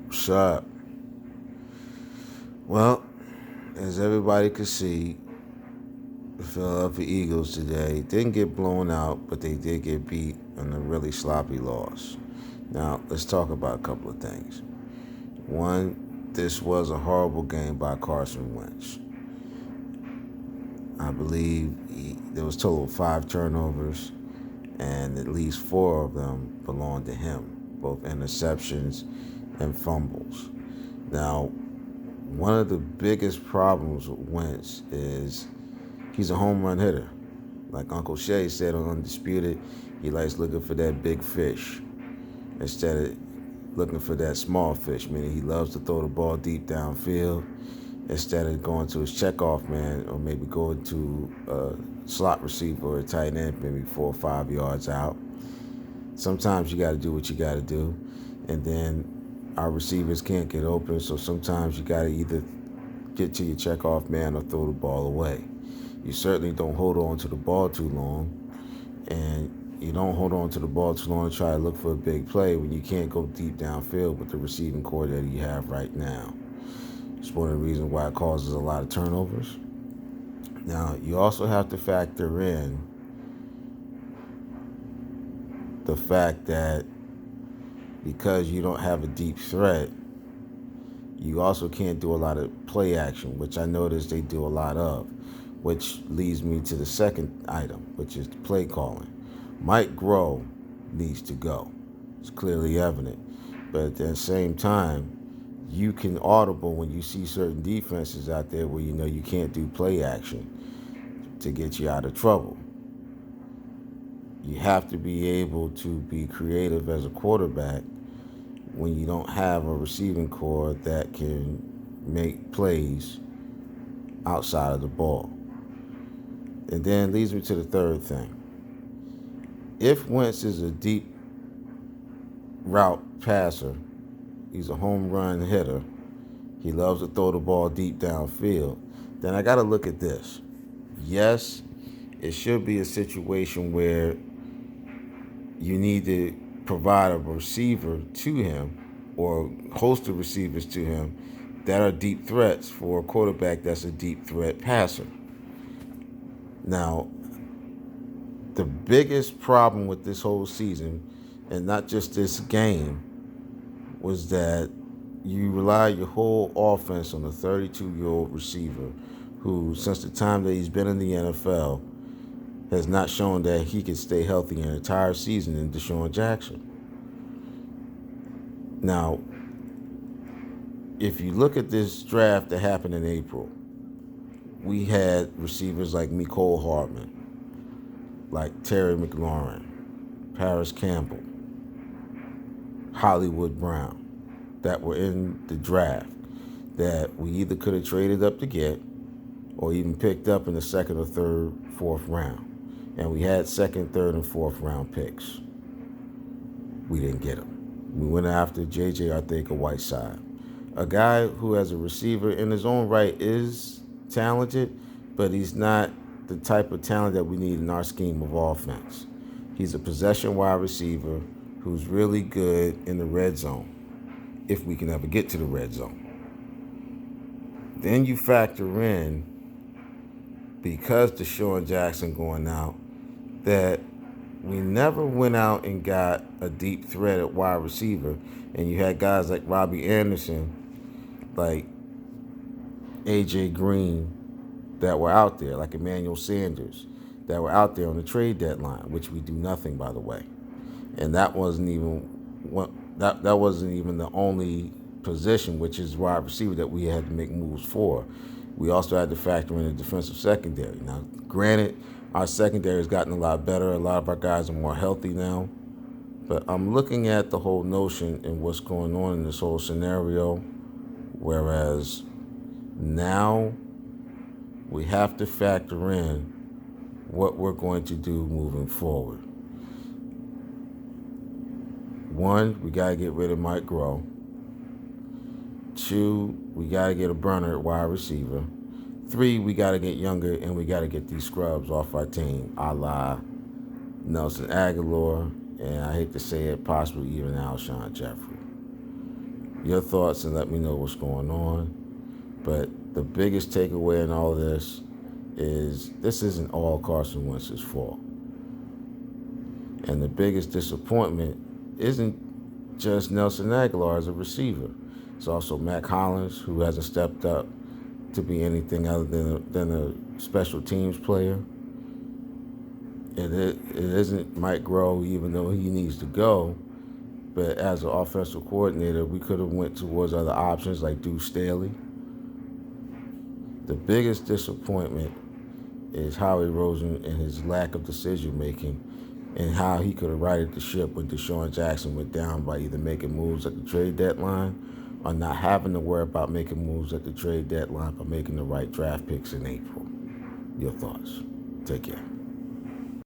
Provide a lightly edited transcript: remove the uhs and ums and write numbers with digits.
What's up? Well, as everybody could see, the Philadelphia Eagles today didn't get blown out, but they did get beat in a really sloppy loss. Now, let's talk about a couple of things. One, this was a horrible game by Carson Wentz. I believe there was a total of 5 turnovers, and at least 4 of them belonged to him, both interceptions and fumbles. Now, one of the biggest problems with Wentz is he's a home run hitter. Like Uncle Shay said on Undisputed, he likes looking for that big fish instead of looking for that small fish, meaning he loves to throw the ball deep downfield instead of going to his checkoff man or maybe going to a slot receiver or a tight end maybe 4 or 5 yards out. Sometimes you got to do what you got to do, and then our receivers can't get open, so sometimes you got to either get to your checkoff man or throw the ball away. You certainly don't hold on to the ball too long, and you don't hold on to the ball too long to try to look for a big play when you can't go deep downfield with the receiving core that you have right now. It's one of the reasons why it causes a lot of turnovers. Now, you also have to factor in the fact that because you don't have a deep threat, you also can't do a lot of play action, which I noticed they do a lot of, which leads me to the second item, which is the play calling. Mike Groh needs to go. It's clearly evident. But at the same time, you can audible when you see certain defenses out there where you know you can't do play action to get you out of trouble. You have to be able to be creative as a quarterback when you don't have a receiving core that can make plays outside of the ball. And then leads me to the third thing. If Wentz is a deep route passer, he's a home run hitter, he loves to throw the ball deep downfield, then I got to look at this. Yes, it should be a situation where you need to provide a receiver to him or host of receivers to him that are deep threats for a quarterback that's a deep threat passer. Now, the biggest problem with this whole season, and not just this game, was that you rely your whole offense on a 32-year-old receiver who, since the time that he's been in the NFL, has not shown that he can stay healthy an entire season in Deshaun Jackson. Now, if you look at this draft that happened in April, we had receivers like Mecole Hardman, like Terry McLaurin, Paris Campbell, Hollywood Brown, that were in the draft that we either could have traded up to get or even picked up in the second or third, fourth round. And we had second, third, and fourth round picks. We didn't get them. We went after J.J. Arthur-Whiteside, a guy who, as a receiver in his own right, is talented, but he's not the type of talent that we need in our scheme of offense. He's a possession wide receiver who's really good in the red zone, if we can ever get to the red zone. Then you factor in, because Deshaun Jackson going out, that we never went out and got a deep threat at wide receiver, and you had guys like Robbie Anderson, like A.J. Green, that were out there, like Emmanuel Sanders, that were out there on the trade deadline, which we do nothing, by the way. And that wasn't even that wasn't even the only position, which is wide receiver, that we had to make moves for. We also had to factor in the defensive secondary. Now, granted, our secondary has gotten a lot better. A lot of our guys are more healthy now. But I'm looking at the whole notion and what's going on in this whole scenario, whereas now we have to factor in what we're going to do moving forward. One, we got to get rid of Mike Groh. Two, we got to get a burner at wide receiver. Three, we got to get younger, and we got to get these scrubs off our team, a la Nelson Aguilar, and I hate to say it, possibly even Alshon Jeffrey. your thoughts and let me know what's going on. But the biggest takeaway in all of this is this isn't all Carson Wentz's fault. And the biggest disappointment isn't just Nelson Aguilar as a receiver. It's also Mack Hollins, who hasn't stepped up to be anything other than a special teams player. It isn't Mike Groh, even though he needs to go. But as an offensive coordinator, we could have went towards other options like Deuce Staley. The biggest disappointment is Howie Roseman and his lack of decision-making and how he could have righted the ship when Deshaun Jackson went down by either making moves at the trade deadline or not having to worry about making moves at the trade deadline by making the right draft picks in April. Your thoughts. Take care.